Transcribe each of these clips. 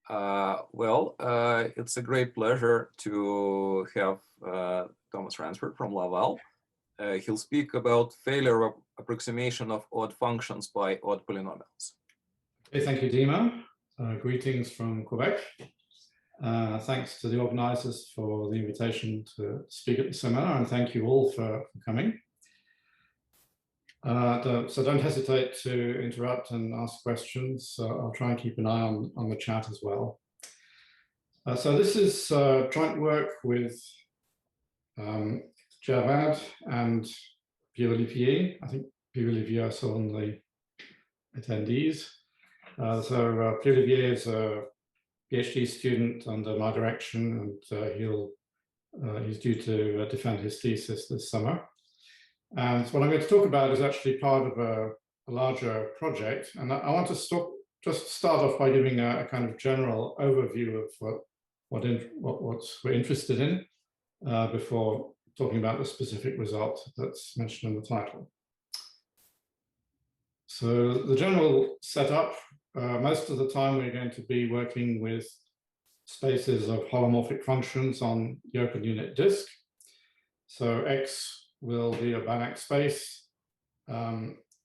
It's a great pleasure to have Thomas Ransford from Laval. He'll speak about failure approximation of odd functions by odd polynomials. Okay, thank you, Dima. Greetings from Quebec. Thanks to the organizers for the invitation to speak at the seminar, and thank you all for coming. So don't hesitate to interrupt and ask questions. I'll try and keep an eye on the chat as well. So this is joint work with Javad and Pierre-Olivier. I think Pierre-Olivier I saw on the attendees. So Pierre-Olivier is a PhD student under my direction, and he's due to defend his thesis this summer. And what I'm going to talk about is actually part of a larger project. And I want to just start off by giving a kind of general overview of what we're interested in before talking about the specific result that's mentioned in the title. So the general setup, most of the time we're going to be working with spaces of holomorphic functions on the open unit disk. So X will be a Banach space.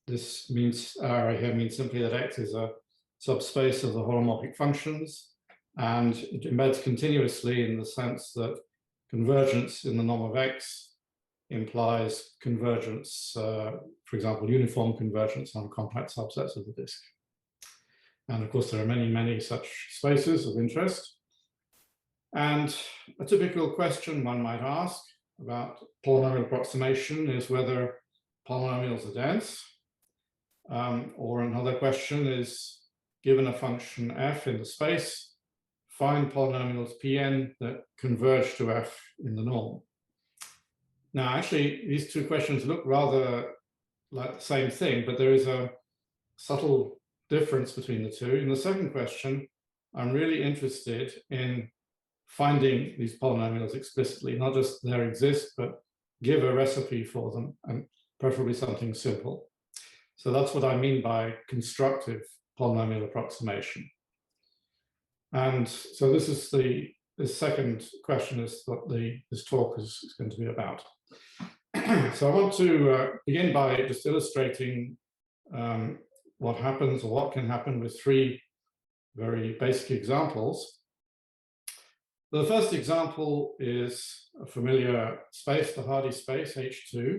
This means, here means simply that X is a subspace of the holomorphic functions, and it embeds continuously in the sense that convergence in the norm of X implies convergence, for example, uniform convergence on complex subsets of the disk. And of course, there are many, many such spaces of interest. And a typical question one might ask about polynomial approximation is whether polynomials are dense. Or another question is, given a function f in the space, find polynomials Pn that converge to f in the norm. Now, actually, these two questions look rather like the same thing, but there is a subtle difference between the two. In the second question, I'm really interested in finding these polynomials explicitly, not just there exist, but give a recipe for them, and preferably something simple. So that's what I mean by constructive polynomial approximation. And so this is the second question is what this talk is going to be about. So I want to begin by just illustrating what happens or what can happen with three very basic examples. The first example is a familiar space, the Hardy space, H2.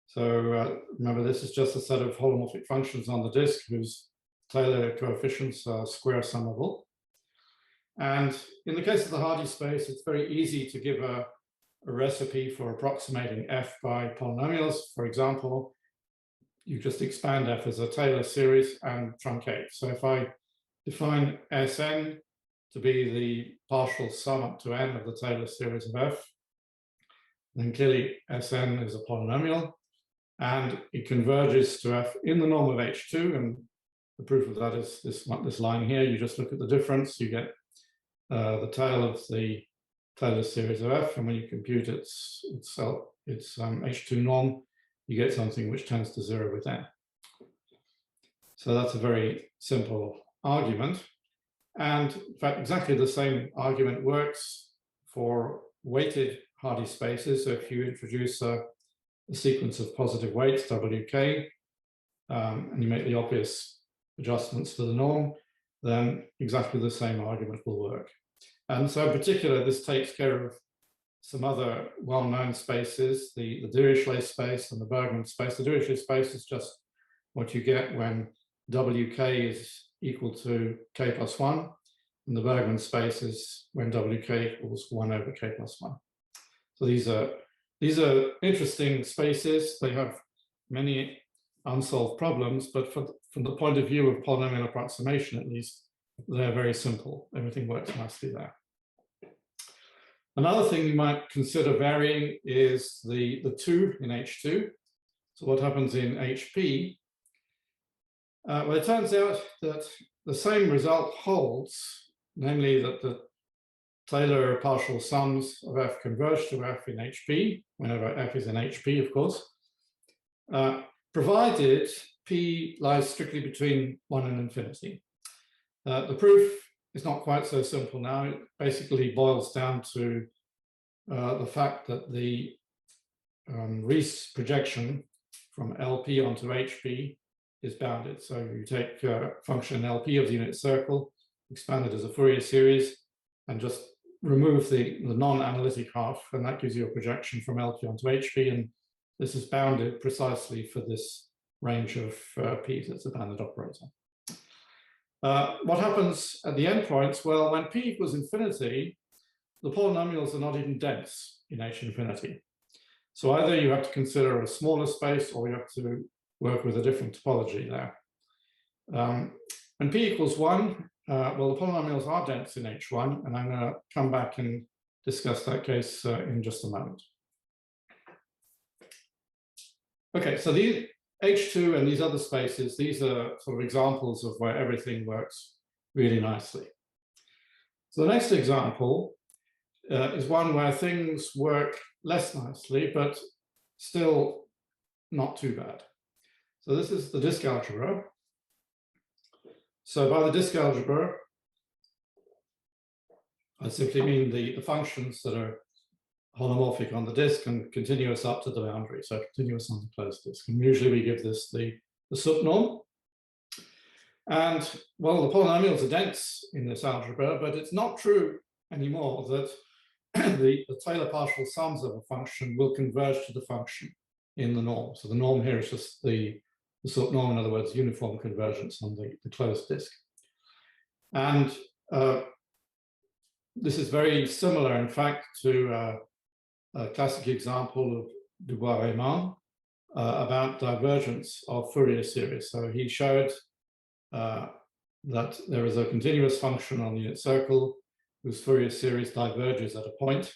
So remember, this is just a set of holomorphic functions on the disk whose Taylor coefficients are square summable. And in the case of the Hardy space, it's very easy to give a recipe for approximating f by polynomials. For example, you just expand f as a Taylor series and truncate. So if I define Sn to be the partial sum up to n of the Taylor series of f, then clearly Sn is a polynomial, and it converges to f in the norm of H2, and the proof of that is this line here. You just look at the difference, you get the tail of the Taylor series of f, and when you compute its H2 norm, you get something which tends to 0 with n. So that's a very simple argument. And in fact, exactly the same argument works for weighted Hardy spaces. So if you introduce a sequence of positive weights, wk, and you make the obvious adjustments to the norm, then exactly the same argument will work. And so in particular, this takes care of some other well-known spaces, the Dirichlet space and the Bergman space. The Dirichlet space is just what you get when wk is equal to k plus 1, and the Bergman space is when wk equals 1 over k plus 1. So these are interesting spaces. They have many unsolved problems, but from the point of view of polynomial approximation, at least, they're very simple. Everything works nicely there. Another thing you might consider varying is the 2 in H2. So what happens in HP? Well, it turns out that the same result holds, namely that the Taylor partial sums of f converge to f in HP, whenever f is in HP, of course, provided p lies strictly between 1 and infinity. The proof it's not quite so simple now. It basically boils down to the fact that the Riesz projection from LP onto HP is bounded. So you take function LP of the unit circle, expand it as a Fourier series, and just remove the non-analytic half, and that gives you a projection from LP onto HP, and this is bounded precisely for this range of P's. It's a bounded operator. What happens at the endpoints? Well, when P equals infinity, the polynomials are not even dense in H infinity. So either you have to consider a smaller space, or you have to work with a different topology there. When P equals 1, well, the polynomials are dense in H1, and I'm going to come back and discuss that case in just a moment. Okay, so these H2 and these other spaces, these are sort of examples of where everything works really nicely. So the next example is one where things work less nicely, but still not too bad. So this is the disk algebra. So by the disk algebra, I simply mean the functions that are holomorphic on the disk and continuous up to the boundary, so continuous on the closed disk. And usually we give this the sup norm. And well, the polynomials are dense in this algebra, but it's not true anymore that the Taylor partial sums of a function will converge to the function in the norm. So the norm here is just the sup norm, in other words, uniform convergence on the closed disk. And this is very similar, in fact, to a classic example of Dubois-Riemann about divergence of Fourier series. So he showed that there is a continuous function on the unit circle whose Fourier series diverges at a point,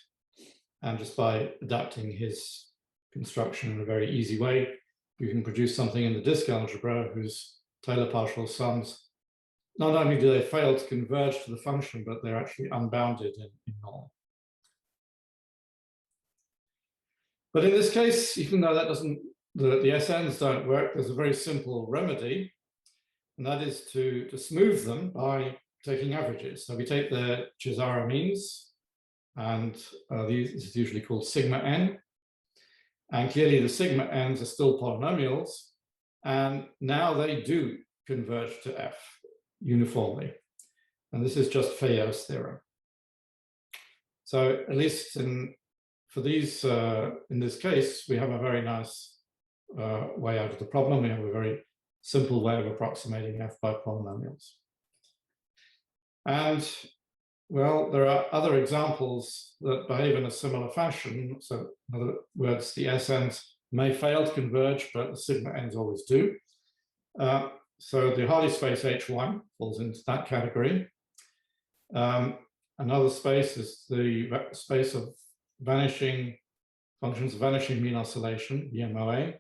and just by adapting his construction in a very easy way, you can produce something in the disk algebra whose Taylor partial sums, not only do they fail to converge to the function, but they're actually unbounded in norm. But in this case, even though that doesn't, the SNs don't work, there's a very simple remedy, and that is to smooth them by taking averages. So we take the Cesare means, and this is usually called sigma n. And clearly the sigma n's are still polynomials, and now they do converge to F uniformly. And this is just Fayet's theorem. So at least for these, in this case, we have a very nice way out of the problem. We have a very simple way of approximating F by polynomials. And well, there are other examples that behave in a similar fashion. So in other words, the SNs may fail to converge, but the sigma n's always do. So the Hardy space H1 falls into that category. Another space is the space of vanishing functions of vanishing mean oscillation, the MOA.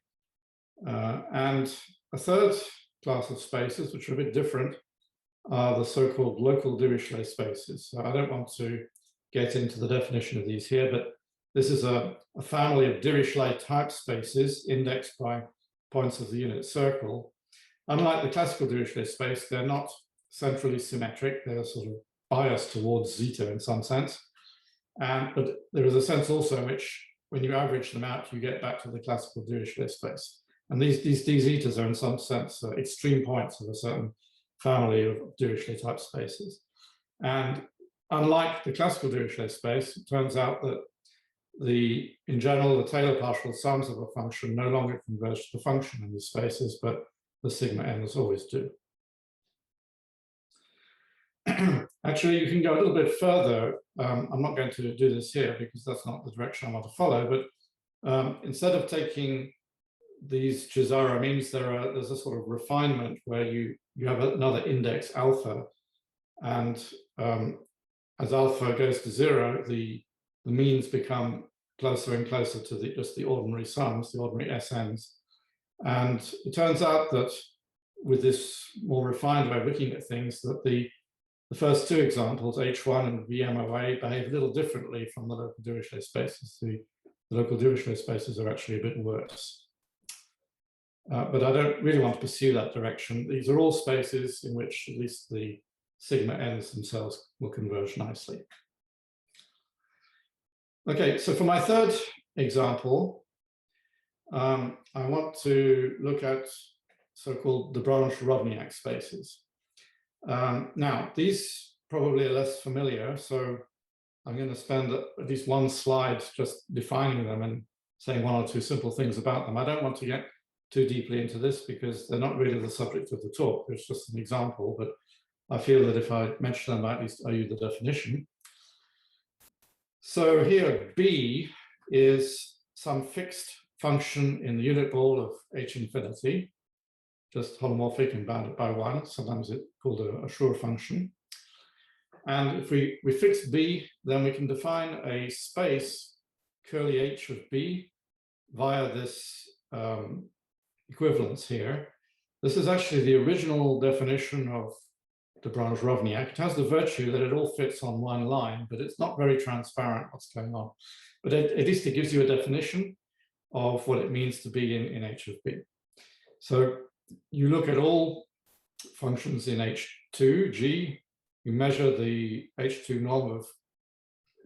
And a third class of spaces, which are a bit different, are the so-called local Dirichlet spaces. So I don't want to get into the definition of these here, but this is a family of Dirichlet type spaces indexed by points of the unit circle. Unlike the classical Dirichlet space, they're not centrally symmetric. They're sort of biased towards zeta in some sense. But there is a sense also in which, when you average them out, you get back to the classical Dirichlet space. And these zetas are in some sense extreme points of a certain family of Dirichlet type spaces. And unlike the classical Dirichlet space, it turns out that in general, the Taylor partial sums of a function no longer converge to the function in these spaces, but the sigma n's always do. Actually, you can go a little bit further. I'm not going to do this here because that's not the direction I want to follow, but instead of taking these Cesare means, there's a sort of refinement where you have another index alpha, and as alpha goes to 0, the means become closer and closer to just the ordinary sums, the ordinary SNs. And it turns out that with this more refined way of looking at things, that the first two examples, H1 and VMOA, behave a little differently from the local Dirichlet spaces. The local Dirichlet spaces are actually a bit worse. But I don't really want to pursue that direction. These are all spaces in which at least the sigma n's themselves will converge nicely. Okay, so for my third example, I want to look at so-called de Branch-Rovniak spaces. Now, these probably are less familiar, so I'm going to spend at least one slide just defining them and saying one or two simple things about them. I don't want to get too deeply into this because they're not really the subject of the talk. It's just an example, but I feel that if I mention them, I at least owe you the definition. So here, B is some fixed function in the unit ball of H infinity, just holomorphic and bounded by 1. Sometimes it's called a Schur function. And if we fix B, then we can define a space curly H of B via this equivalence here. This is actually the original definition of de Branch-Rovniak. It has the virtue that it all fits on one line, but it's not very transparent what's going on. But at least it gives you a definition of what it means to be in H of B. So you look at all functions in H2, G, you measure the H2 norm of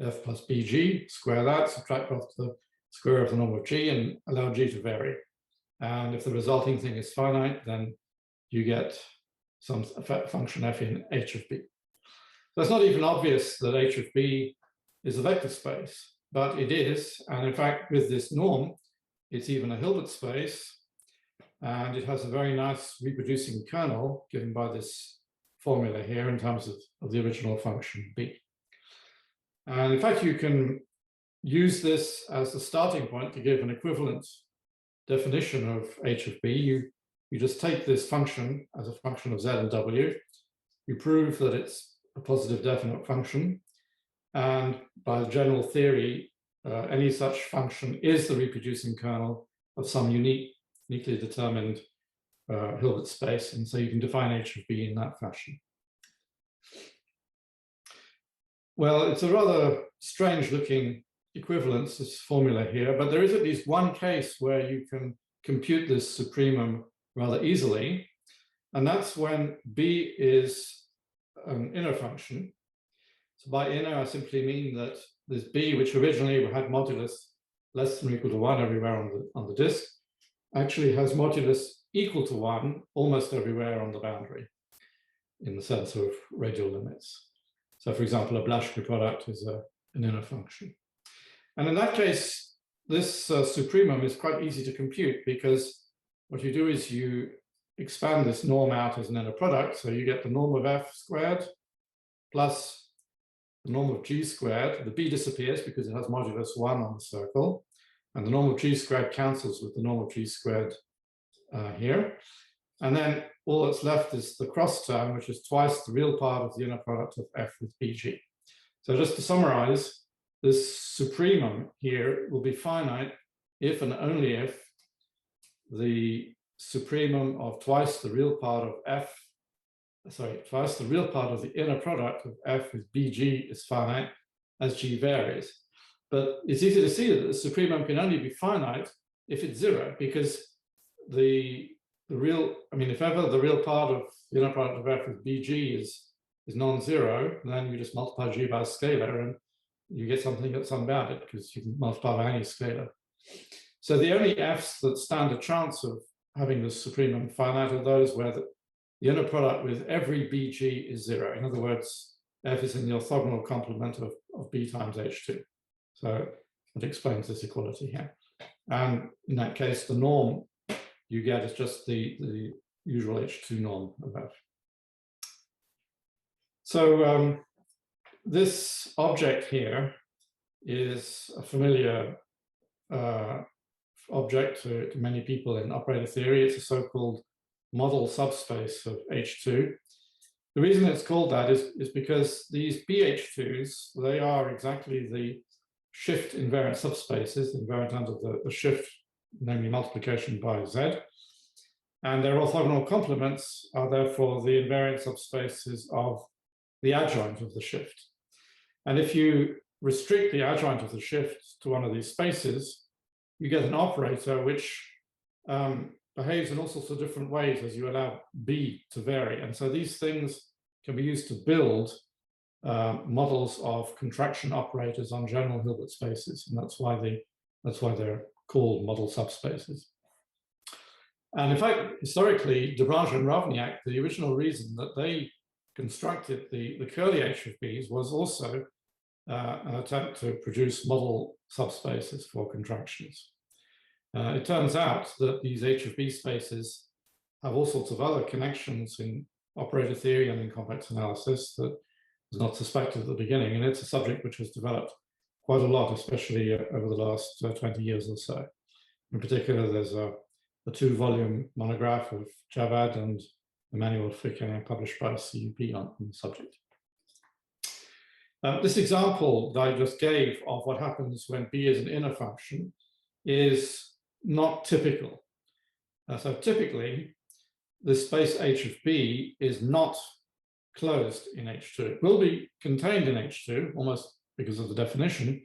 f plus bg, square that, subtract off the square of the norm of g, and allow g to vary. And if the resulting thing is finite, then you get some function f in H of B. So it's not even obvious that H of B is a vector space, but it is. And in fact, with this norm, it's even a Hilbert space. And it has a very nice reproducing kernel given by this formula here in terms of the original function B. And in fact, you can use this as the starting point to give an equivalent definition of H of B. You just take this function as a function of Z and W. You prove that it's a positive definite function. And by the general theory, any such function is the reproducing kernel of some uniquely determined Hilbert space. And so you can define H of B in that fashion. Well, it's a rather strange looking equivalence, this formula here, but there is at least one case where you can compute this supremum rather easily. And that's when B is an inner function. So by inner, I simply mean that this B, which originally had modulus less than or equal to 1 everywhere on the disk, actually has modulus equal to 1 almost everywhere on the boundary in the sense of radial limits. So for example, a Blaschke product is an inner function. And in that case, this supremum is quite easy to compute because what you do is you expand this norm out as an inner product. So you get the norm of f squared plus the norm of g squared. The b disappears because it has modulus 1 on the circle. And the norm of g squared cancels with the norm of g squared here. And then all that's left is the cross term, which is twice the real part of the inner product of f with bg. So just to summarize, this supremum here will be finite if and only if the supremum of twice the real part of twice the real part of the inner product of f with bg is finite as g varies. But it's easy to see that the supremum can only be finite if it's 0, because the real, I mean, if ever the real part of the inner product of f with bg is non-zero, then you just multiply g by a scalar and you get something that's unbounded because you can multiply by any scalar. So the only f's that stand a chance of having the supremum finite are those where the inner product with every bg is 0. In other words, f is in the orthogonal complement of b times h2. So it explains this equality here. And in that case, the norm you get is just the usual h2 norm of f. So this object here is a familiar object to many people in operator theory. It's a so-called model subspace of H2. The reason it's called that is because these BH2s, they are exactly the shift invariant subspaces, invariant under the shift, namely multiplication by Z. And their orthogonal complements are therefore the invariant subspaces of the adjoint of the shift. And if you restrict the adjoint of the shift to one of these spaces, you get an operator which behaves in all sorts of different ways as you allow B to vary. And so these things can be used to build models of contraction operators on general Hilbert spaces, and that's why they're called model subspaces. And in fact, historically, de Brange and Rovniak, the original reason that they constructed the curly H of B's was also an attempt to produce model subspaces for contractions. It turns out that these H of B spaces have all sorts of other connections in operator theory and in complex analysis that was not suspected at the beginning, and it's a subject which has developed quite a lot, especially over the last 20 years or so. In particular, there's a 2-volume monograph of Javad and Emmanuel Friquet published by CUP on the subject. This example that I just gave of what happens when B is an inner function is not typical. So typically, the space H of B is not closed in H2. It will be contained in H2, almost because of the definition,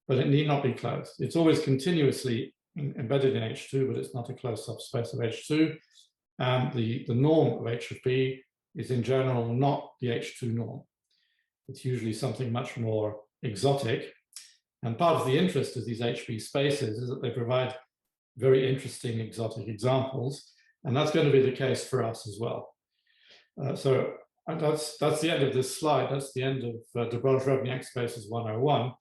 but it need not be closed. It's always continuously embedded in H2, but it's not a closed subspace of H2. And the norm of H of B is in general not the H2 norm. It's usually something much more exotic. And part of the interest of these HB spaces is that they provide very interesting exotic examples. And that's going to be the case for us as well. So that's the end of this slide. That's the end of de Brange-Rovniak spaces 101.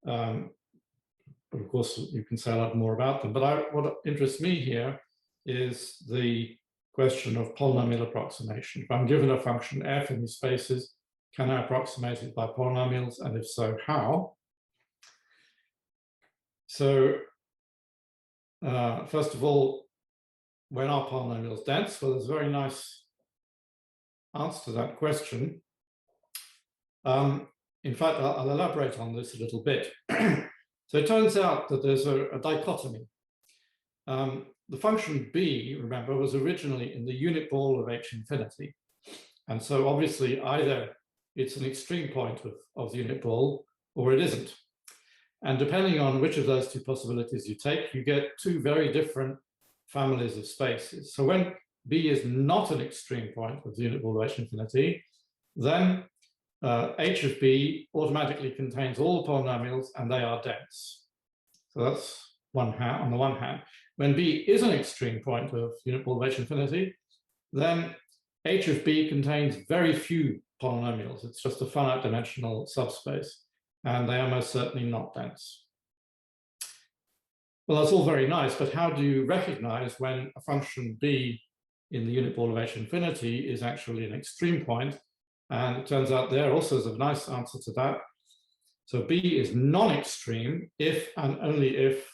But of course, you can say a lot more about them. But what interests me here is the question of polynomial approximation. If I'm given a function f in these spaces, can I approximate it by polynomials? And if so, how? So first of all, when are polynomials dense? Well, there's a very nice answer to that question. In fact, I'll elaborate on this a little bit. So it turns out that there's a dichotomy. The function b, remember, was originally in the unit ball of H infinity. And so obviously either it's an extreme point of the unit ball or it isn't. And depending on which of those two possibilities you take, you get two very different families of spaces. So when B is not an extreme point of the unit ball of H infinity, then H of B automatically contains all the polynomials and they are dense. So that's on the one hand. When B is an extreme point of unit ball of H infinity, then H of B contains very few polynomials. It's just a finite dimensional subspace, and they are most certainly not dense. Well, that's all very nice, but how do you recognize when a function B in the unit ball of H infinity is actually an extreme point? And it turns out there also is a nice answer to that. So B is non-extreme if and only if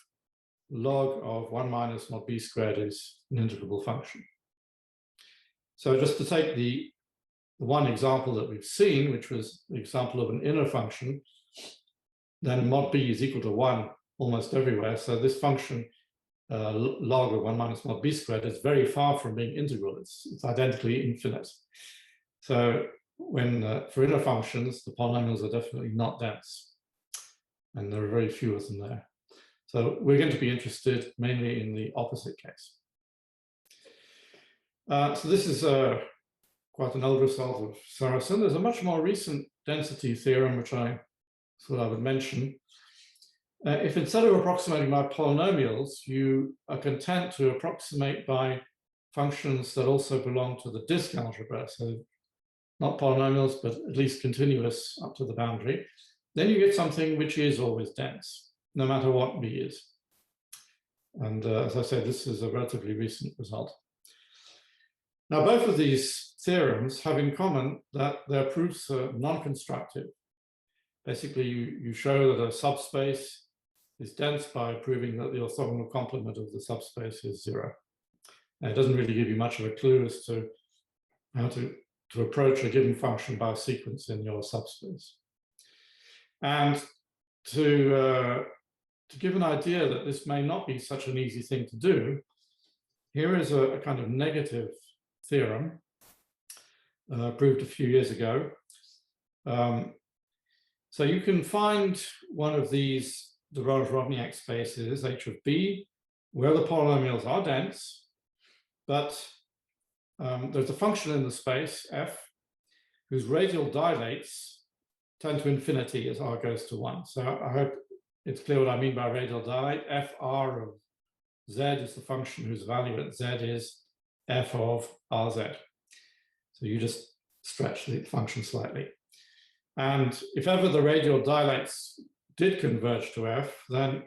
log of 1 minus mod B squared is an integrable function. So just to take the one example that we've seen, which was the example of an inner function, then mod B is equal to 1 almost everywhere. So this function, log of 1 minus mod B squared, is very far from being integral. It's identically infinite. So when for inner functions, the polynomials are definitely not dense. And there are very few of them there. So we're going to be interested mainly in the opposite case. So this is quite an old result of Saracen. There's a much more recent density theorem, which I thought I would mention. If instead of approximating by polynomials, you are content to approximate by functions that also belong to the disk algebra, so not polynomials, but at least continuous up to the boundary, then you get something which is always dense, no matter what B is. And as I said, this is a relatively recent result. Now, both of these theorems have in common that their proofs are non-constructive. Basically, you show that a subspace is dense by proving that the orthogonal complement of the subspace is 0. And it doesn't really give you much of a clue as to how to approach a given function by a sequence in your subspace. And to give an idea that this may not be such an easy thing to do, here is a kind of negative theorem proved a few years ago. So you can find one of these de Brange-Rovniak spaces, H of B, where the polynomials are dense, but there's a function in the space, f, whose radial dilates tend to infinity as r goes to 1. So I hope it's clear what I mean by radial dilate. Fr of z is the function whose value at z is f of rz. So you just stretch the function slightly. And if ever the radial dilates did converge to f, then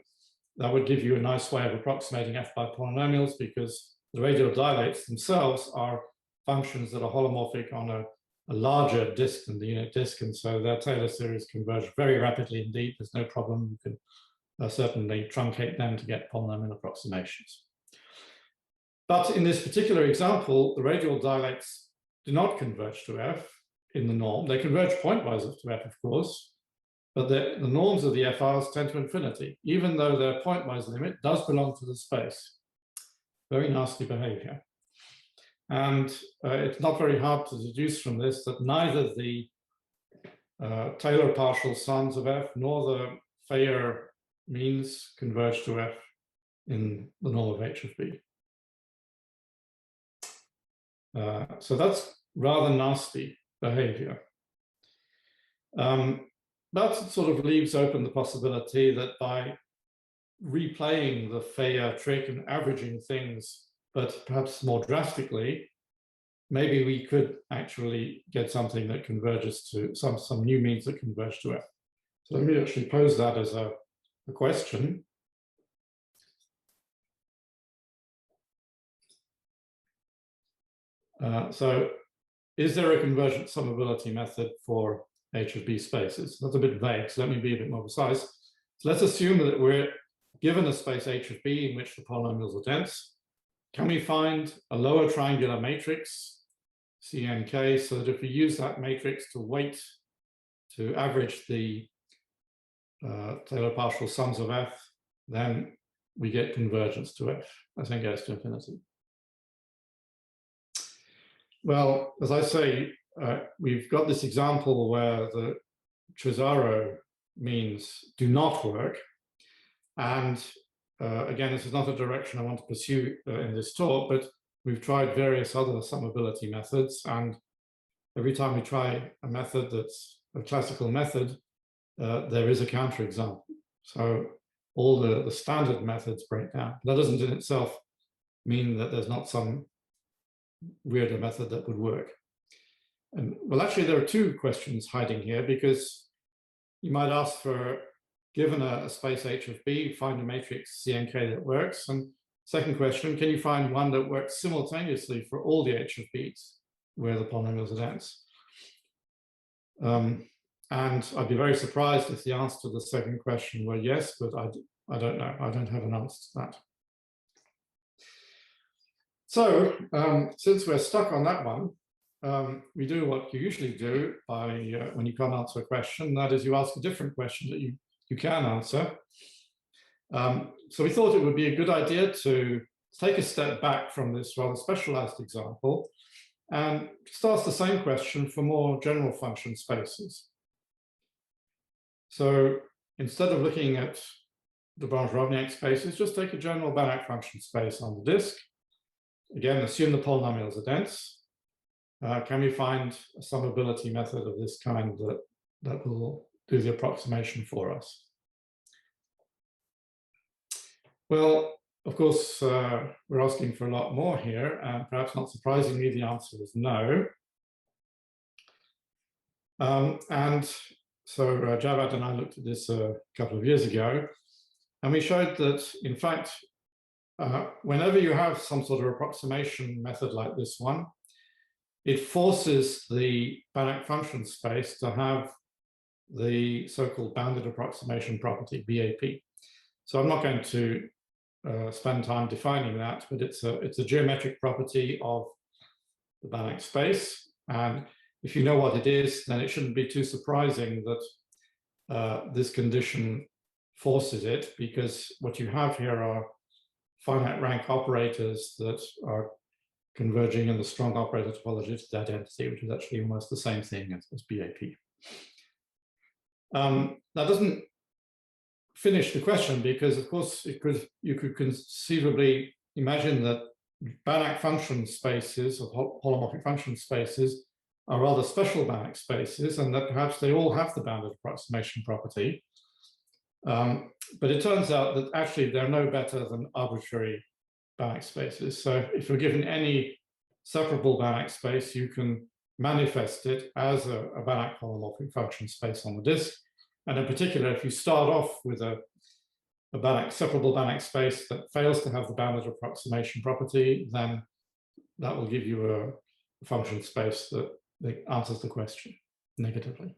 that would give you a nice way of approximating f by polynomials, because the radial dilates themselves are functions that are holomorphic on a larger disk than the unit disk, and so their Taylor series converge very rapidly indeed. There's no problem. You can certainly truncate them to get polynomial approximations. But in this particular example, the radial dilates do not converge to f in the norm. They converge pointwise to f, of course, but the norms of the FRs tend to infinity, even though their pointwise limit does belong to the space. Very nasty behavior. And it's not very hard to deduce from this that neither the Taylor partial sums of f nor the Fayet means converge to f in the norm of h of b. So that's rather nasty behavior. But it sort of leaves open the possibility that by replaying the Fayet trick and averaging things, but perhaps more drastically, maybe we could actually get something that converges to some new means that converge to f. So let me actually pose that as a question. So is there a convergent summability method for h of b spaces? That's a bit vague, so let me be a bit more precise. So let's assume that we're given a space h of b in which the polynomials are dense. Can we find a lower triangular matrix, CNK, so that if we use that matrix to weight, to average the Taylor partial sums of f, then we get convergence to f as n goes to infinity? Well, as I say, we've got this example where the Cesaro means do not work. And again, this is not a direction I want to pursue in this talk, but we've tried various other summability methods. And every time we try a method that's a classical method, there is a counterexample. So all the standard methods break down. That doesn't in itself mean that there's not some weirder method that would work. And well, actually, there are two questions hiding here, because you might ask for, given a space h of b, find a matrix CNK that works. And second question, can you find one that works simultaneously for all the h of b's where the polynomials are dense? And I'd be very surprised if the answer to the second question were yes, but I don't know. I don't have an answer to that. So since we're stuck on that one, we do what you usually do by when you can't answer a question, that is you ask a different question that you can answer. So we thought it would be a good idea to take a step back from this rather specialized example and just ask the same question for more general function spaces. So instead of looking at the Branch-Rovniak spaces, just take a general Banach function space on the disk. Again, assume the polynomials are dense. Can we find a summability method of this kind that will do the approximation for us? Well, of course, we're asking for a lot more here, and perhaps not surprisingly, the answer is no. And so Javad and I looked at this a couple of years ago, and we showed that, in fact, whenever you have some sort of approximation method like this one, it forces the Banach function space to have the so-called bounded approximation property, BAP. So I'm not going to spend time defining that, but it's a geometric property of the Banach space. And if you know what it is, then it shouldn't be too surprising that this condition forces it, because what you have here are finite rank operators that are converging in the strong operator topology to that entity, which is actually almost the same thing as BAP. That doesn't finish the question, because of course you could conceivably imagine that Banach function spaces, or holomorphic function spaces, are rather special Banach spaces, and that perhaps they all have the bounded approximation property. But it turns out that actually they're no better than arbitrary Banach spaces. So if you're given any separable Banach space, you can manifest it as a Banach holomorphic function space on the disk. And in particular, if you start off with a separable Banach space that fails to have the bounded approximation property, then that will give you a function space that answers the question negatively.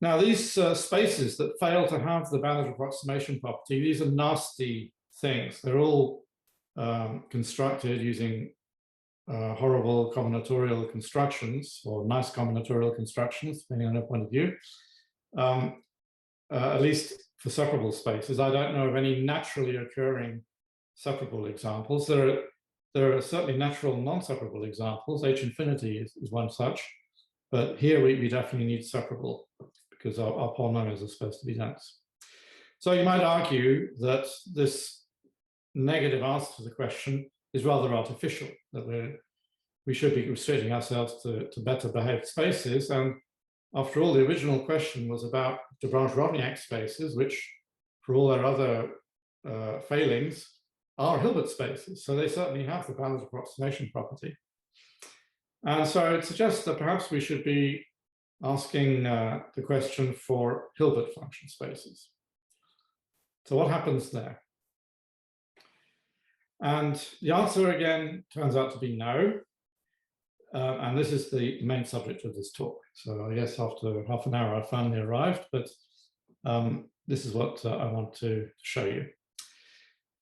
Now, these spaces that fail to have the bounded approximation property, these are nasty things. They're all constructed using horrible combinatorial constructions, or nice combinatorial constructions, depending on your point of view. At least for separable spaces, I don't know of any naturally occurring separable examples. There are certainly natural non-separable examples. H infinity is one such, but here we definitely need separable because our polynomials are supposed to be dense. So you might argue that this negative answer to the question is rather artificial, that we should be restricting ourselves to better behaved spaces. And after all, the original question was about de Branche-Rovniak spaces, which for all their other failings are Hilbert spaces. So they certainly have the bounded approximation property. And so it suggests that perhaps we should be asking the question for Hilbert function spaces. So what happens there? And the answer again turns out to be no. And this is the main subject of this talk. So I guess after half an hour, I finally arrived, but this is what I want to show you.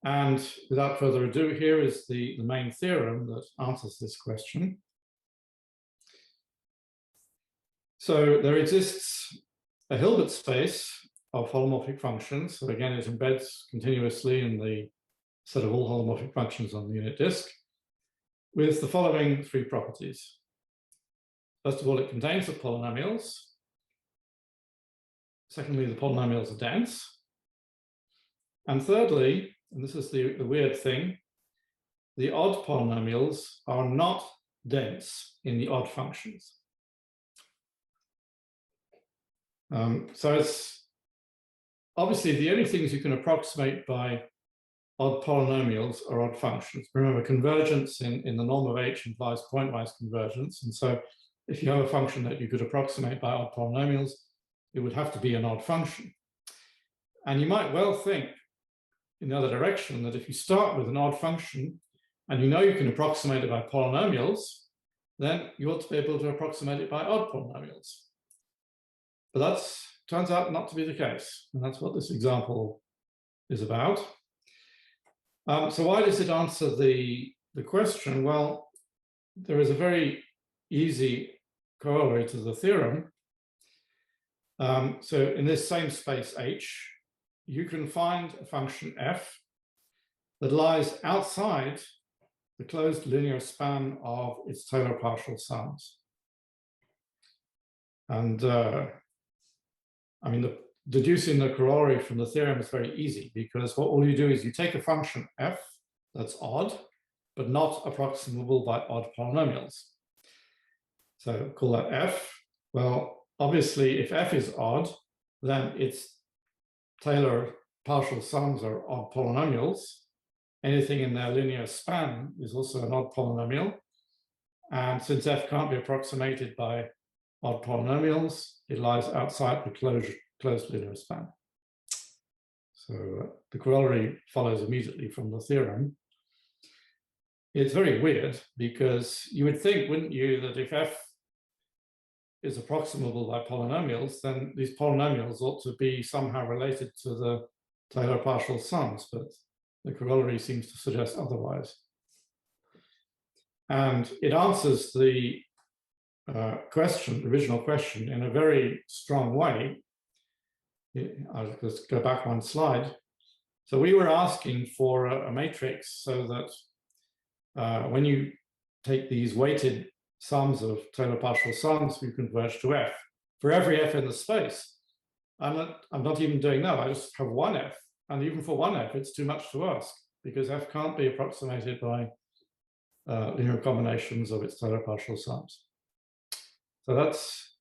And without further ado, here is the main theorem that answers this question. So there exists a Hilbert space of holomorphic functions. So again, it embeds continuously in the set of all holomorphic functions on the unit disk, with the following three properties. First of all, it contains the polynomials. Secondly, the polynomials are dense. And thirdly, and this is the weird thing, the odd polynomials are not dense in the odd functions. So it's obviously the only things you can approximate by odd polynomials are odd functions. Remember, convergence in the norm of H implies pointwise convergence. And so if you have a function that you could approximate by odd polynomials, it would have to be an odd function. And you might well think in the other direction that if you start with an odd function and you know you can approximate it by polynomials, then you ought to be able to approximate it by odd polynomials. But that turns out not to be the case. And that's what this example is about. So why does it answer the question? Well, there is a very easy corollary to the theorem. So in this same space H, you can find a function f that lies outside the closed linear span of its Taylor partial sums. And I mean, deducing the corollary from the theorem is very easy, because all you do is you take a function f that's odd, but not approximable by odd polynomials. So call that f. Well, obviously, if f is odd, then its Taylor partial sums are odd polynomials. Anything in their linear span is also an odd polynomial. And since f can't be approximated by odd polynomials, it lies outside the closed linear span. So the corollary follows immediately from the theorem. It's very weird, because you would think, wouldn't you, that if f is approximable by polynomials, then these polynomials ought to be somehow related to the Taylor partial sums, but the corollary seems to suggest otherwise. And it answers the question, the original question, in a very strong way. I'll just go back one slide. So we were asking for a matrix so that when you take these weighted sums of Taylor partial sums, we converge to f. For every f in the space, I'm not even doing that. I just have one f. And even for one f, it's too much to ask, because f can't be approximated by linear combinations of its Taylor partial sums. So that's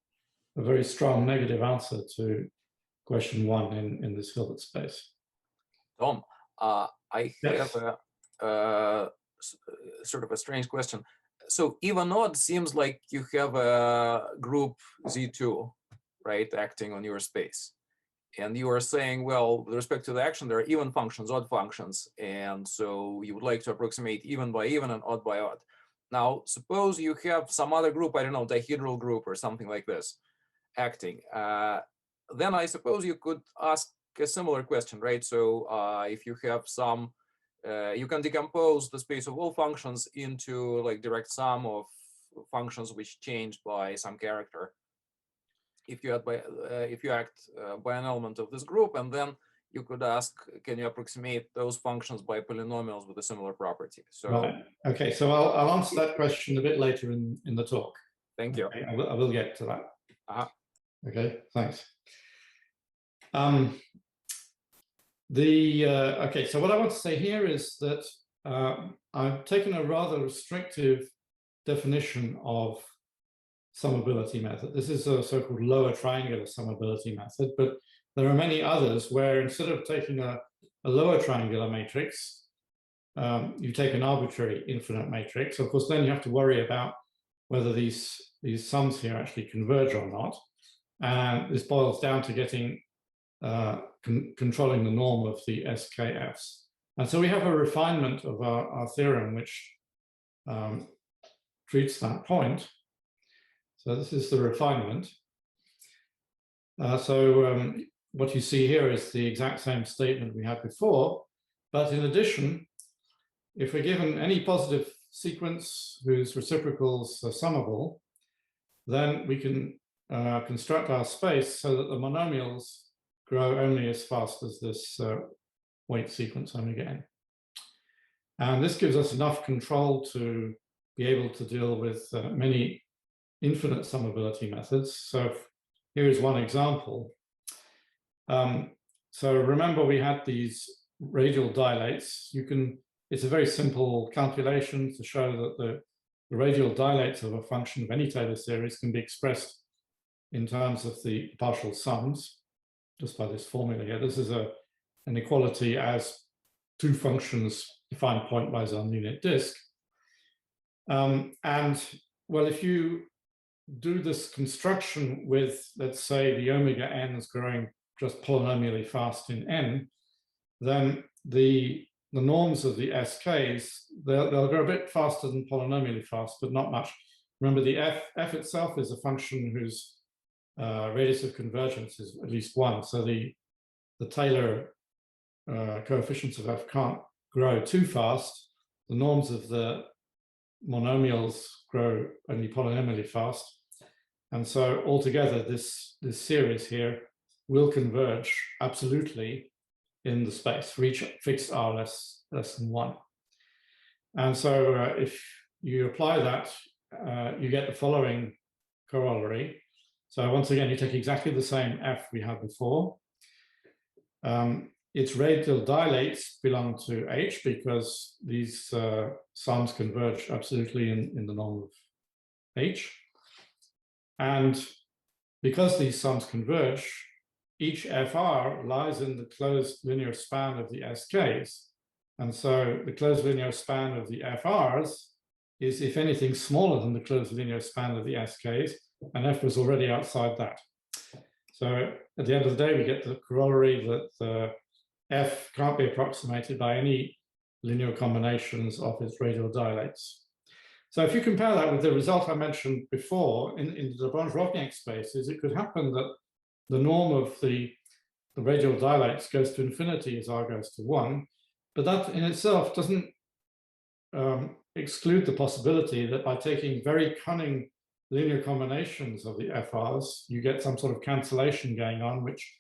a very strong negative answer to question 1 in this Hilbert space. Tom, I Yes. have a sort of a strange question. So even odd seems like you have a group Z2, right, acting on your space. And you are saying, well, with respect to the action, there are even functions, odd functions. And so you would like to approximate even by even and odd by odd. Now, suppose you have some other group, I don't know, dihedral group or something like this acting. Then I suppose you could ask a similar question, right? So if you have some, you can decompose the space of all functions into like direct sum of functions which change by some character. If you act by an element of this group, and then you could ask, can you approximate those functions by polynomials with a similar property? So right. Okay, so I'll answer that question a bit later in the talk. Thank you. Okay, I will get to that. Okay, thanks. Okay, so what I want to say here is that I've taken a rather restrictive definition of summability method. This is a so-called lower triangular summability method, but there are many others where instead of taking a lower triangular matrix, you take an arbitrary infinite matrix. Of course, then you have to worry about whether these sums here actually converge or not. And this boils down to getting controlling the norm of the SKFs. And so we have a refinement of our theorem which treats that point. So this is the refinement. What you see here is the exact same statement we had before, but in addition, if we're given any positive sequence whose reciprocals are summable, then we can construct our space so that the monomials grow only as fast as this weight sequence omega n. And this gives us enough control to be able to deal with many infinite summability methods. So here is one example. So remember we had these radial dilates. It's a very simple calculation to show that the radial dilates of a function of any Taylor series can be expressed in terms of the partial sums, just by this formula here. This is an equality as two functions defined pointwise on unit disk. And well, if you do this construction with, let's say, the omega n is growing just polynomially fast in n, then the norms of the SKs, they'll grow a bit faster than polynomially fast, but not much. Remember, the f itself is a function whose radius of convergence is at least 1. So the Taylor coefficients of f can't grow too fast. The norms of the monomials grow only polynomially fast. And so altogether, this series here will converge absolutely in the space, reach fixed r less than 1. And so if you apply that, you get the following corollary. So once again, you take exactly the same f we had before. Its radial dilates belong to H because these sums converge absolutely in the norm of H. And because these sums converge, each FR lies in the closed linear span of the SKs. And so the closed linear span of the FRs is, if anything, smaller than the closed linear span of the SKs, and F was already outside that. So at the end of the day, we get the corollary that F can't be approximated by any linear combinations of its radial dilates. So if you compare that with the result I mentioned before in the Lagrange-Rovniak spaces, it could happen that the norm of the radial dilates goes to infinity as r goes to 1, but that in itself doesn't exclude the possibility that by taking very cunning linear combinations of the FRs, you get some sort of cancellation going on, which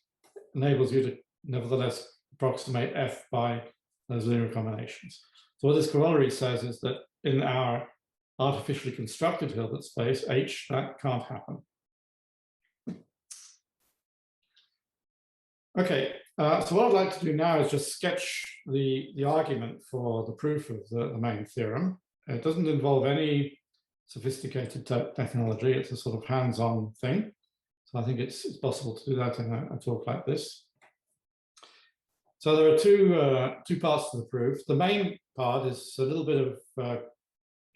enables you to nevertheless approximate F by those linear combinations. So what this corollary says is that in our artificially constructed Hilbert space, H, that can't happen. Okay, so what I'd like to do now is just sketch the argument for the proof of the main theorem. It doesn't involve any sophisticated technology. It's a sort of hands-on thing. So I think it's possible to do that in a talk like this. So there are two parts to the proof. The main part is a little bit of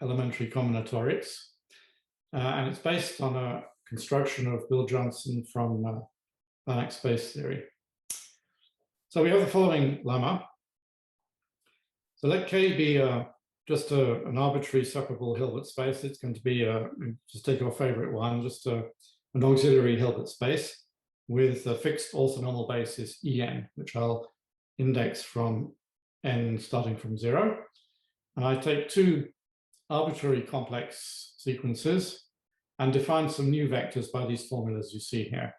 elementary combinatorics, and it's based on a construction of Bill Johnson from finite space theory. So we have the following lemma. So let K be just an arbitrary separable Hilbert space. It's going to be, just take your favorite one, just an auxiliary Hilbert space with a fixed orthonormal basis En, which I'll index from n starting from 0. And I take two arbitrary complex sequences and define some new vectors by these formulas you see here.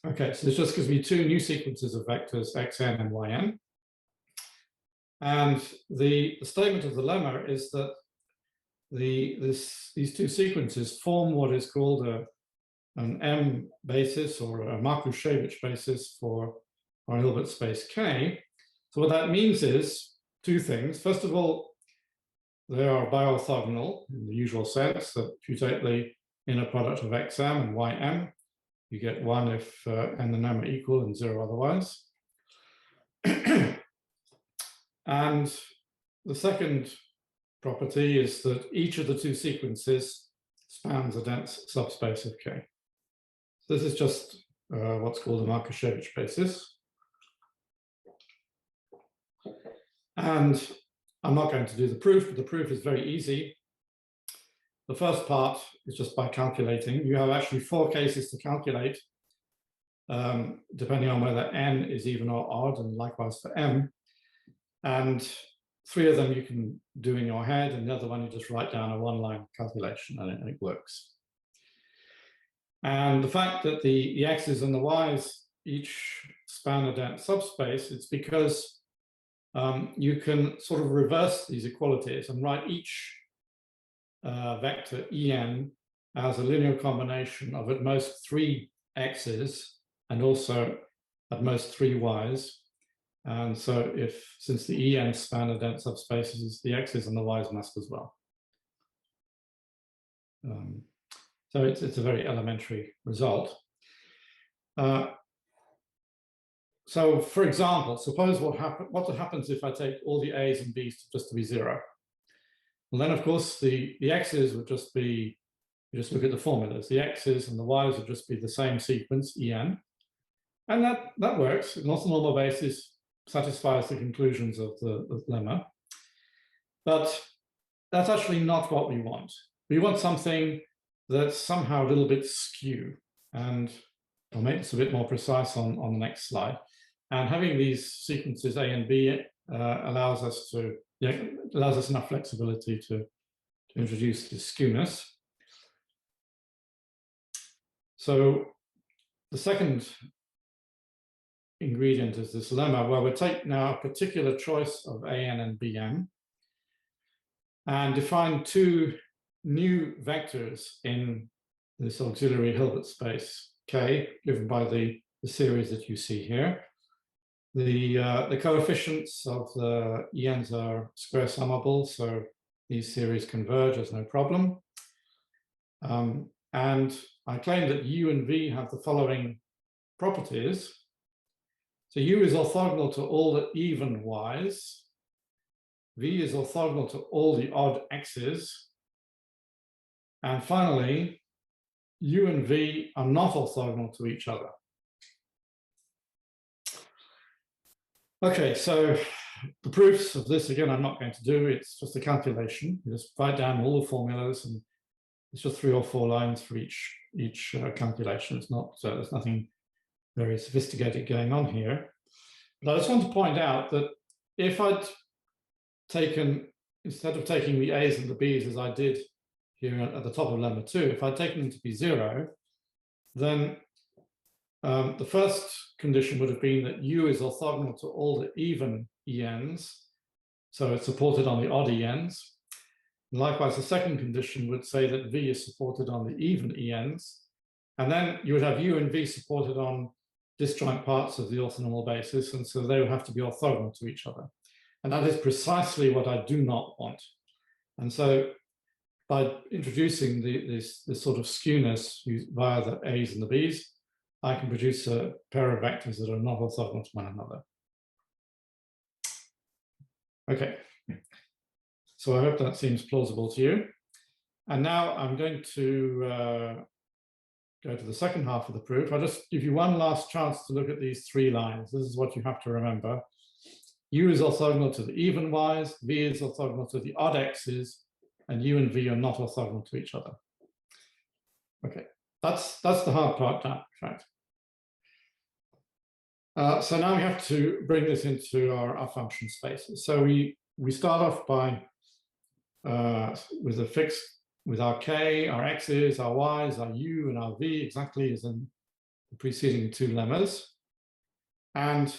Okay, so this just gives me two new sequences of vectors xn and yn. And the statement of the lemma is that these two sequences form what is called an M basis or a Markushevich basis for our Hilbert space K. So what that means is two things. First of all, they are biorthogonal in the usual sense that if you take the inner product of xm and ym, you get 1 if n and m are equal and 0 otherwise. And the second property is that each of the two sequences spans a dense subspace of K. So this is just what's called a Markushevich basis. And I'm not going to do the proof, but the proof is very easy. The first part is just by calculating. You have actually 4 cases to calculate, depending on whether n is even or odd, and likewise for m. And 3 of them you can do in your head, and the other one you just write down a one-line calculation, and it works. And the fact that the x's and the y's each span a dense subspace, it's because you can sort of reverse these equalities and write each vector En as a linear combination of at most 3 x's and also at most 3 y's. And so since the En span a dense subspaces, the x's and the y's must as well. So it's a very elementary result. So for example, suppose what happens if I take all the a's and b's just to be 0? Well, then of course the x's would just be, you just look at the formulas, the x's and the y's would just be the same sequence, En. And that works. An orthonormal basis satisfies the conclusions of the lemma. But that's actually not what we want. We want something that's somehow a little bit skew. And I'll make this a bit more precise on the next slide. And having these sequences A and B allows us enough flexibility to introduce this skewness. So the second ingredient is this lemma, where we take now a particular choice of An and Bm and define 2 new vectors in this auxiliary Hilbert space K, given by the series that you see here. The coefficients of the Ens are square summable, so these series converge as no problem. And I claim that U and V have the following properties. So U is orthogonal to all the even y's. V is orthogonal to all the odd x's. And finally, U and V are not orthogonal to each other. Okay, so the proofs of this, again, I'm not going to do. It's just a calculation. You just write down all the formulas, and it's just 3 or 4 lines for each calculation. It's not, there's nothing very sophisticated going on here. But I just want to point out that if I'd taken, instead of taking the A's and the B's as I did here at the top of lemma 2, if I'd taken them to be 0, then the first condition would have been that U is orthogonal to all the even Ens, so it's supported on the odd Ens. And likewise, the second condition would say that V is supported on the even Ens, and then you would have U and V supported on disjoint parts of the orthonormal basis, and so they would have to be orthogonal to each other. And that is precisely what I do not want. And so by introducing this sort of skewness via the A's and the B's, I can produce a pair of vectors that are not orthogonal to one another. Okay, so I hope that seems plausible to you. And now I'm going to go to the second half of the proof. I'll just give you one last chance to look at these three lines. This is what you have to remember. U is orthogonal to the even y's, V is orthogonal to the odd x's, and U and V are not orthogonal to each other. Okay, that's the hard part done, in fact. So now we have to bring this into our function spaces. So we start off by with our k, our x's, our y's, our u, and our v, exactly as in the preceding two lemmas. And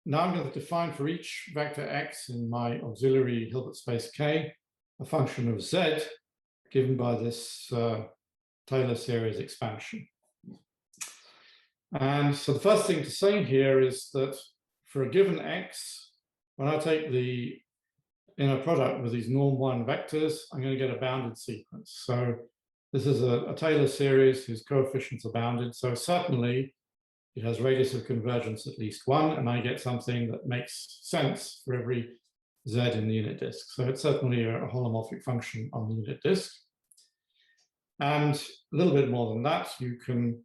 now I'm going to define for each vector x in my auxiliary Hilbert space k a function of z given by this Taylor series expansion. And so the first thing to say here is that for a given x, when I take the inner product with these norm one vectors, I'm going to get a bounded sequence. So this is a Taylor series whose coefficients are bounded. So certainly it has radius of convergence at least one, and I get something that makes sense for every z in the unit disk. So it's certainly a holomorphic function on the unit disk. And a little bit more than that, you can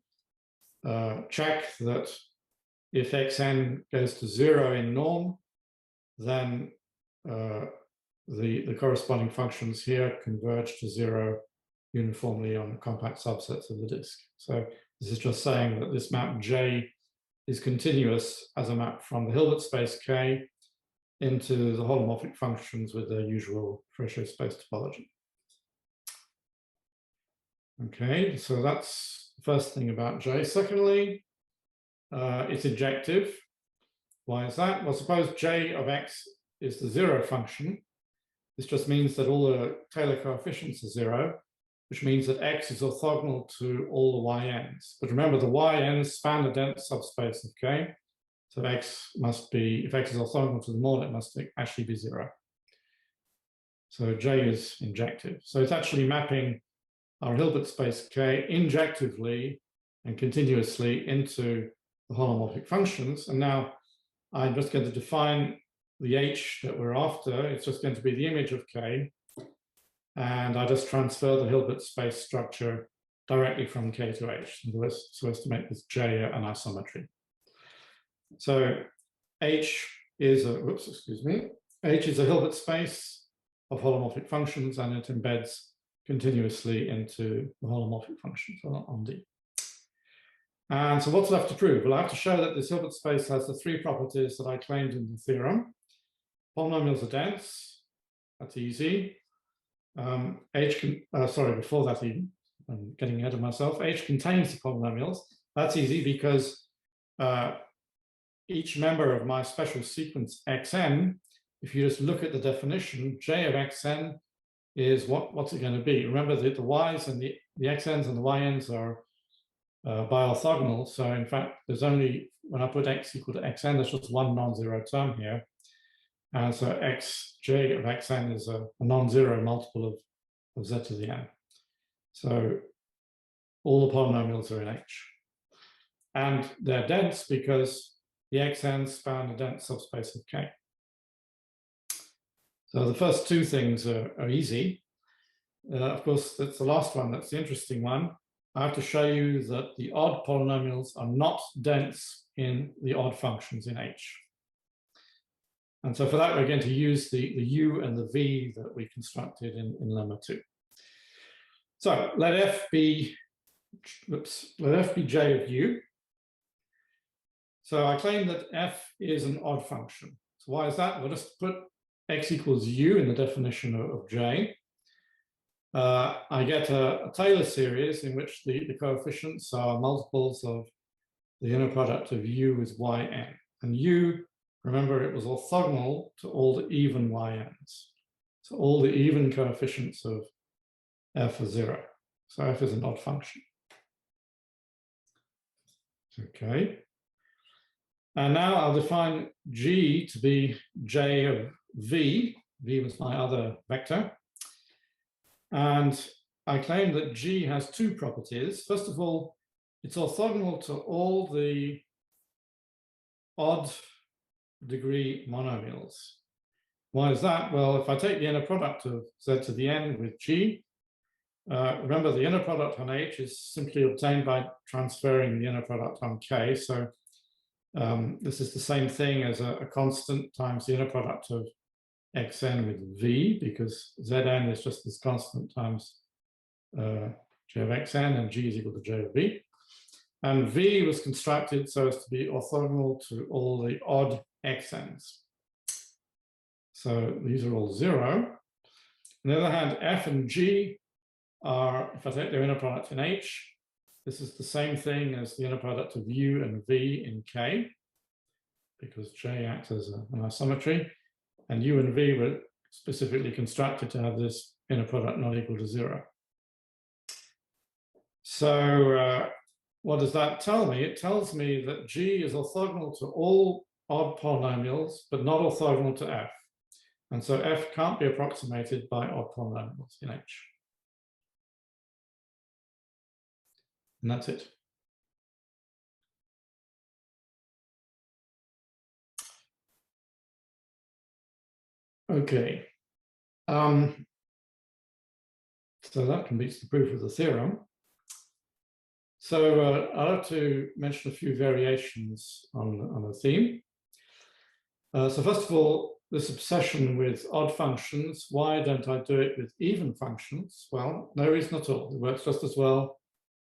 check that if xn goes to 0 in norm, then the corresponding functions here converge to 0 uniformly on compact subsets of the disk. So this is just saying that this map J is continuous as a map from the Hilbert space K into the holomorphic functions with their usual Fresher space topology. Okay, so that's the first thing about J. Secondly, it's injective. Why is that? Well, suppose J of x is the 0 function. This just means that all the Taylor coefficients are 0, which means that x is orthogonal to all the yns. But remember, the yns span the dense subspace of K. So x must be, if x is orthogonal to them all, it must actually be 0. So J is injective. So it's actually mapping our Hilbert space K injectively and continuously into the holomorphic functions. And now I'm just going to define the H that we're after. It's just going to be the image of K. And I just transfer the Hilbert space structure directly from K to H, so as to make this J an isometry. So H is a, H is a Hilbert space of holomorphic functions, and it embeds continuously into the holomorphic functions on D. And so what's left to prove? Well, I have to show that this Hilbert space has the three properties that I claimed in the theorem. Polynomials are dense. That's easy. H can, sorry, before that even, I'm getting ahead of myself. H contains the polynomials. That's easy because each member of my special sequence xn, if you just look at the definition, J of xn is what's it going to be? Remember that the y's and the xn's and the yns are bi-orthogonal. So in fact, there's only, when I put x equal to xn, there's just one non-zero term here. And so xj of xn is a non-zero multiple of z to the n. So all the polynomials are in H. And they're dense because the xn's span a dense subspace of K. So the first two things are easy. Of course, that's the last one, that's the interesting one. I have to show you that the odd polynomials are not dense in the odd functions in H. And so for that, we're going to use the U and the V that we constructed in lemma 2. So let F be J of U. So I claim that F is an odd function. So why is that? We'll just put x equals U in the definition of J. I get a Taylor series in which the coefficients are multiples of the inner product of U with yn. And U, remember, it was orthogonal to all the even yns. So all the even coefficients of f are 0. So f is an odd function. Okay. And now I'll define G to be J of v. V was my other vector. And I claim that G has two properties. First of all, it's orthogonal to all the odd degree monomials. Why is that? Well, if I take the inner product of z to the n with G, remember the inner product on H is simply obtained by transferring the inner product on K. So this is the same thing as a constant times the inner product of xn with V, because Zn is just this constant times J of xn, and G is equal to J of V. And V was constructed so as to be orthogonal to all the odd xn's. So these are all 0. On the other hand, F and G are, if I take their inner product in H, this is the same thing as the inner product of U and V in K, because J acts as an isometry, and U and V were specifically constructed to have this inner product not equal to 0. So what does that tell me? It tells me that G is orthogonal to all odd polynomials, but not orthogonal to F. And so F can't be approximated by odd polynomials in H. And that's it. Okay. So that completes the proof of the theorem. So I'd like to mention a few variations on a theme. So first of all, this obsession with odd functions. Why don't I do it with even functions? Well, no reason at all. It works just as well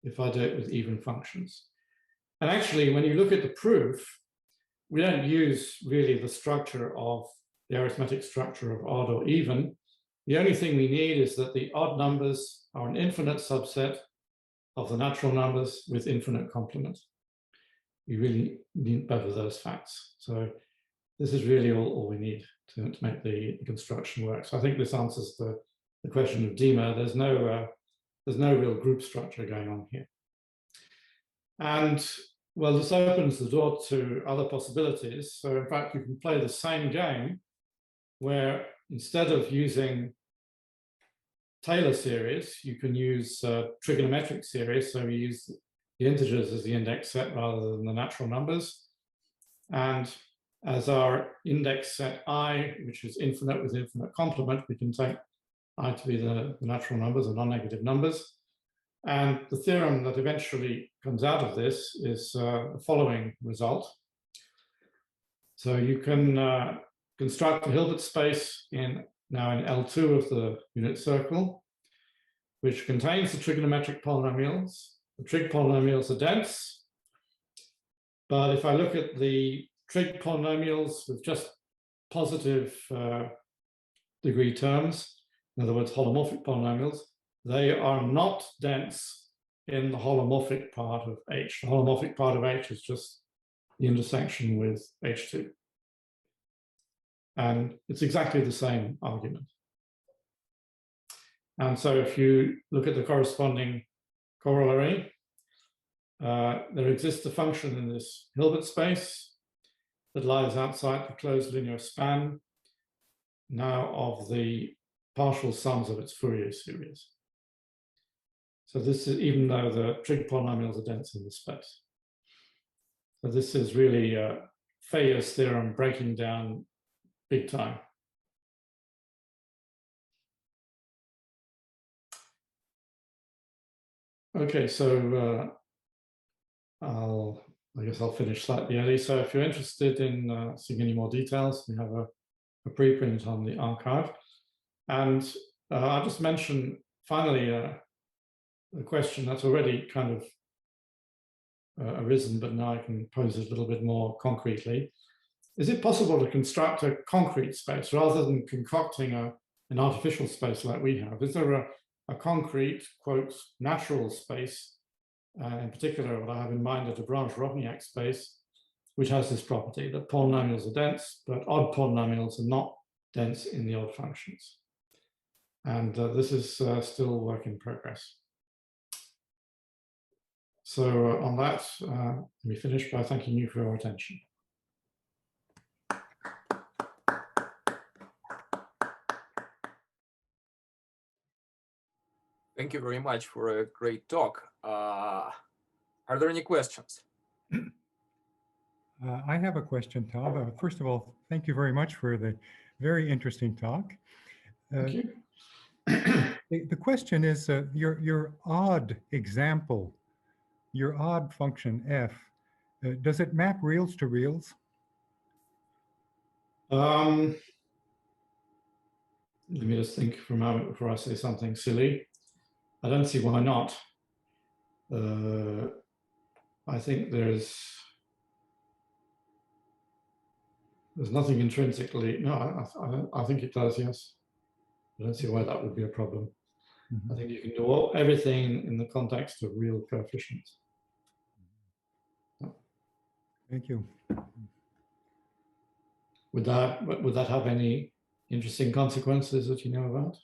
if I do it with even functions. And actually, when you look at the proof, we don't use really the structure of the arithmetic structure of odd or even. The only thing we need is that the odd numbers are an infinite subset of the natural numbers with infinite complement. You really need both of those facts. So this is really all we need to make the construction work. So I think this answers the question of DEMA. There's no real group structure going on here. And well, this opens the door to other possibilities. So in fact, you can play the same game where instead of using Taylor series, you can use trigonometric series. So we use the integers as the index set rather than the natural numbers. And as our index set I, which is infinite with infinite complement, we can take I to be the natural numbers, the non-negative numbers. And the theorem that eventually comes out of this is the following result. So you can construct a Hilbert space now in L2 of the unit circle, which contains the trigonometric polynomials. The trig polynomials are dense. But if I look at the trig polynomials with just positive degree terms, in other words, holomorphic polynomials, they are not dense in the holomorphic part of H. The holomorphic part of H is just the intersection with H2. And it's exactly the same argument. And so if you look at the corresponding corollary, there exists a function in this Hilbert space that lies outside the closed linear span now of the partial sums of its Fourier series. So this is even though the trig polynomials are dense in the space. So this is really Fayer's theorem breaking down big time. Okay, so I guess I'll finish slightly early. So if you're interested in seeing any more details, we have a preprint on the archive. And I'll just mention finally a question that's already kind of arisen, but now I can pose it a little bit more concretely. Is it possible to construct a concrete space rather than concocting an artificial space like we have? Is there a concrete, quote, natural space, in particular what I have in mind a de Branche-Rovniak space, which has this property that polynomials are dense, but odd polynomials are not dense in the odd functions. And this is still work in progress. So on that, let me finish by thanking you for your attention. Thank you very much for a great talk. Are there any questions? I have a question, Tom. First of all, thank you very much for the very interesting talk. Thank you. The question is your odd example, your odd function f, does it map reals to reals? Let me just think for a moment before I say something silly. I don't see why not. I think there's nothing intrinsically. No, I think it does. Yes, I don't see why that would be a problem. Mm-hmm. I think you can do everything in the context of real coefficients. Thank you. Would that have any interesting consequences that you know about?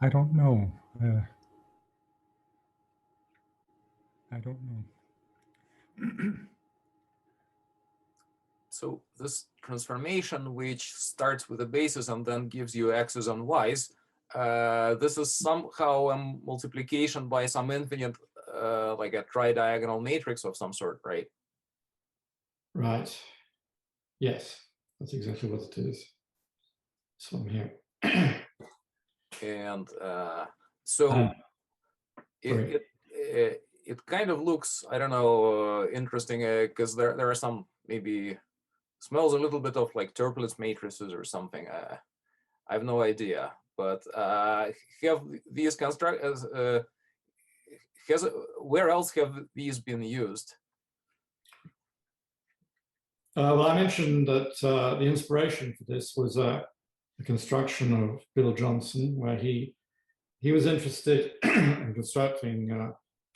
I don't know. I don't know. So this transformation, which starts with a basis and then gives you x's and y's, this is somehow a multiplication by some infinite, like a tridiagonal matrix of some sort, right? Right. Yes, that's exactly what it is. This one here. And so it kind of looks, I don't know, interesting, because there are some, maybe smells a little bit of like Toeplitz matrices or something. I have no idea, but have these where else have these been used? Well, I mentioned that the inspiration for this was the construction of Bill Johnson, where he was interested in constructing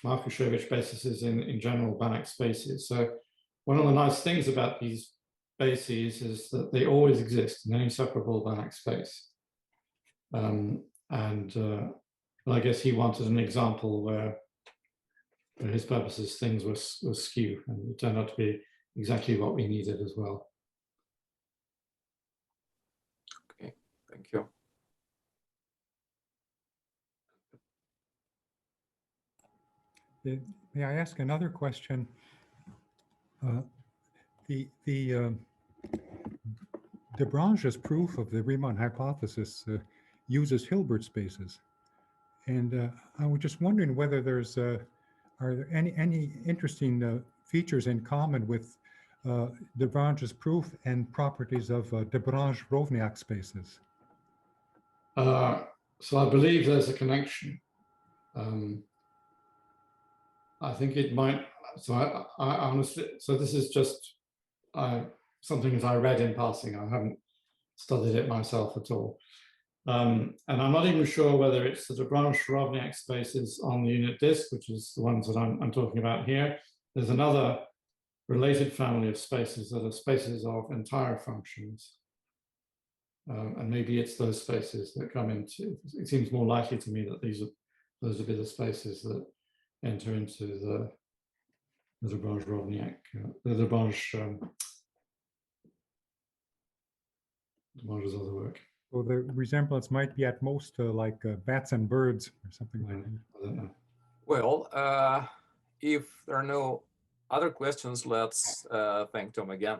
Markushevich bases in general Banach spaces. So one of the nice things about these bases is that they always exist in any separable Banach space. Well, I guess he wanted an example where for his purposes things were skew, and it turned out to be exactly what we needed as well. Okay, thank you. May I ask another question? The Debranche's proof of the Riemann hypothesis uses Hilbert spaces, and I was just wondering whether there's are there any interesting features in common with Debranche's proof and properties of Debranche-Rovniak spaces? So I believe there's a connection. I think it might. So I honestly, so this is just something that I read in passing. I haven't studied it myself at all. And I'm not even sure whether it's the Debranche-Rovniak spaces on the unit disk, which is the ones that I'm talking about here. There's another related family of spaces that are spaces of entire functions. And maybe it's those spaces that come into, it seems more likely to me that those would be the spaces that enter into the Debranche-Rovniak, the Debranche's other work. So the resemblance might be at most like bats and birds or something like that. I don't know. Well, if there are no other questions, let's thank Tom again.